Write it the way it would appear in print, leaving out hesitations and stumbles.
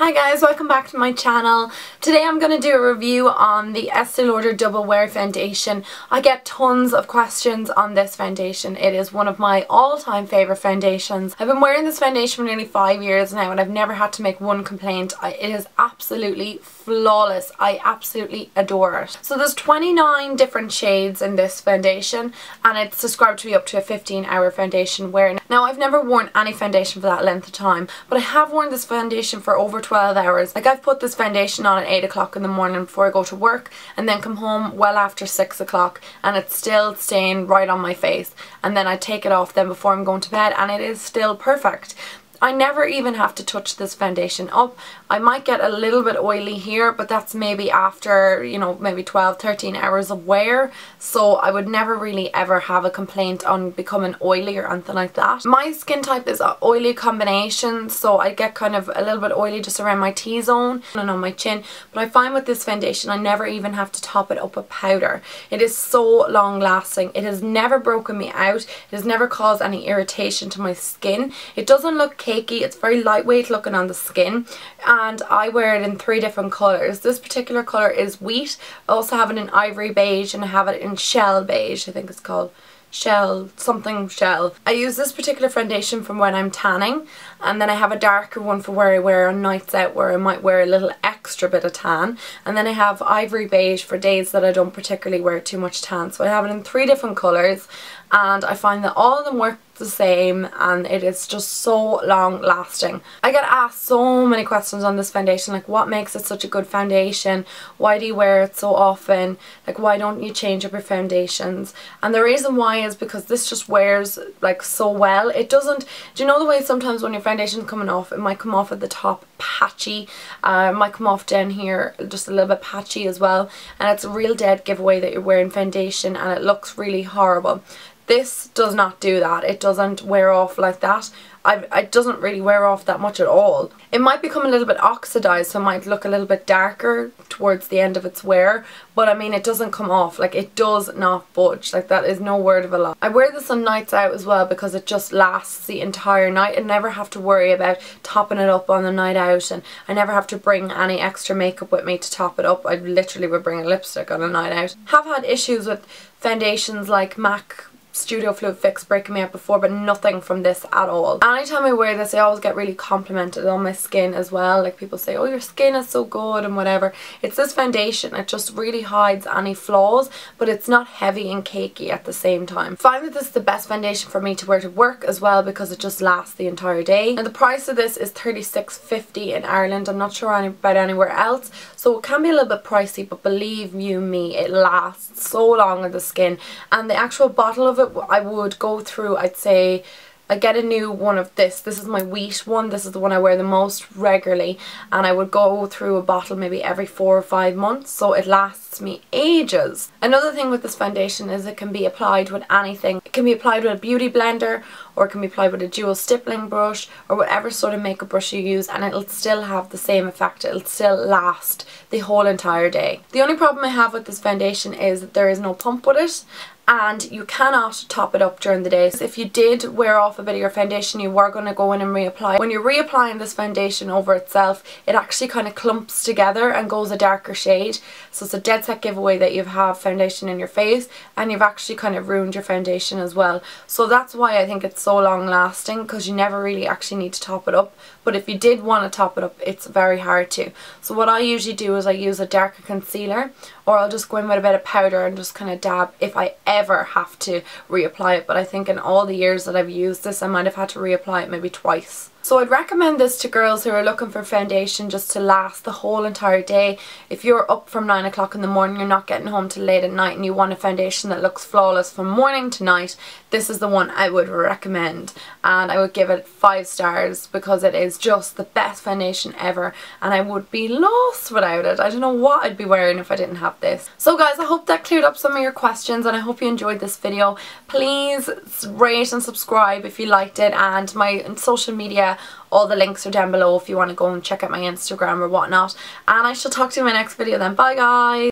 Hi guys, welcome back to my channel. Today I'm going to do a review on the Estee Lauder Double Wear Foundation. I get tons of questions on this foundation. It is one of my all-time favourite foundations. I've been wearing this foundation for nearly 5 years now and I've never had to make one complaint. It is absolutely flawless. I absolutely adore it. So there's 29 different shades in this foundation and it's described to be up to a 15-hour foundation wear. Now I've never worn any foundation for that length of time, but I have worn this foundation for over 12 hours. Like, I've put this foundation on at 8 o'clock in the morning before I go to work and then come home well after 6 o'clock and it's still staying right on my face, and then I take it off then before I'm going to bed and it is still perfect. I never even have to touch this foundation up. I might get a little bit oily here, but that's maybe after, you know, maybe 12-13 hours of wear. So I would never really ever have a complaint on becoming oily or anything like that. My skin type is an oily combination, so I get kind of a little bit oily just around my T-zone and on my chin. But I find with this foundation, I never even have to top it up with powder. It is so long lasting. It has never broken me out. It has never caused any irritation to my skin. It doesn't look cakey. It's very lightweight looking on the skin and I wear it in 3 different colours. This particular colour is wheat. I also have it in ivory beige and I have it in shell beige, I think it's called. Shell. I use this particular foundation from when I'm tanning, and then I have a darker one for where I wear on nights out where I might wear a little extra bit of tan, and then I have ivory beige for days that I don't particularly wear too much tan. So I have it in 3 different colours and I find that all of them work the same and it is just so long lasting. I get asked so many questions on this foundation, like what makes it such a good foundation, why do you wear it so often, like why don't you change up your foundations? And the reason why is because this just wears like so well. It doesn't, do you know the way sometimes when your foundation's coming off, it might come off at the top patchy, it might come off down here just a little bit patchy as well, and it's a real dead giveaway that you're wearing foundation and it looks really horrible. This does not do that. It doesn't wear off like that. It doesn't really wear off that much at all. It might become a little bit oxidized, so it might look a little bit darker towards the end of its wear, but I mean it doesn't come off. Like, it does not budge. Like, that is no word of a lie. I wear this on nights out as well because it just lasts the entire night. I never have to worry about topping it up on the night out, and I never have to bring any extra makeup with me to top it up. I literally would bring a lipstick on a night out. Have had issues with foundations like MAC Studio Fluid Fix breaking me out before, but nothing from this at all. Anytime I wear this I always get really complimented on my skin as well. Like, people say, oh, your skin is so good and whatever. It's this foundation, it just really hides any flaws, but it's not heavy and cakey at the same time. I find that this is the best foundation for me to wear to work as well because it just lasts the entire day. And the price of this is £36.50 in Ireland. I'm not sure about anywhere else, so it can be a little bit pricey, but believe you me, it lasts so long on the skin. And the actual bottle of it, I would go through, I'd say I get a new one of this. This is my wheat one. This is the one I wear the most regularly, and I would go through a bottle maybe every 4 or 5 months, so it lasts me ages. Another thing with this foundation is it can be applied with anything. It can be applied with a beauty blender, or it can be applied with a dual stippling brush, or whatever sort of makeup brush you use, and it'll still have the same effect. It'll still last the whole entire day. The only problem I have with this foundation is that there is no pump with it, and you cannot top it up during the day. So if you did wear off a bit of your foundation, you were going to go in and reapply. When you're reapplying this foundation over itself, it actually kind of clumps together and goes a darker shade. So it's a dead set giveaway that you have foundation in your face and you've actually kind of ruined your foundation as well. So that's why I think it's so long lasting, because you never really actually need to top it up. But if you did want to top it up, it's very hard to. So what I usually do is I use a darker concealer, or I'll just go in with a bit of powder and just kind of dab if I ever have to reapply it. But I think in all the years that I've used this, I might have had to reapply it maybe twice. So I'd recommend this to girls who are looking for foundation just to last the whole entire day. If you're up from 9 o'clock in the morning, you're not getting home till late at night, and you want a foundation that looks flawless from morning to night, this is the one I would recommend. And I would give it 5 stars because it is just the best foundation ever, and I would be lost without it. I don't know what I'd be wearing if I didn't have this. So guys, I hope that cleared up some of your questions and I hope you enjoyed this video. Please rate and subscribe if you liked it, and my social media, all the links are down below if you want to go and check out my Instagram or whatnot. And I shall talk to you in my next video then. Bye guys!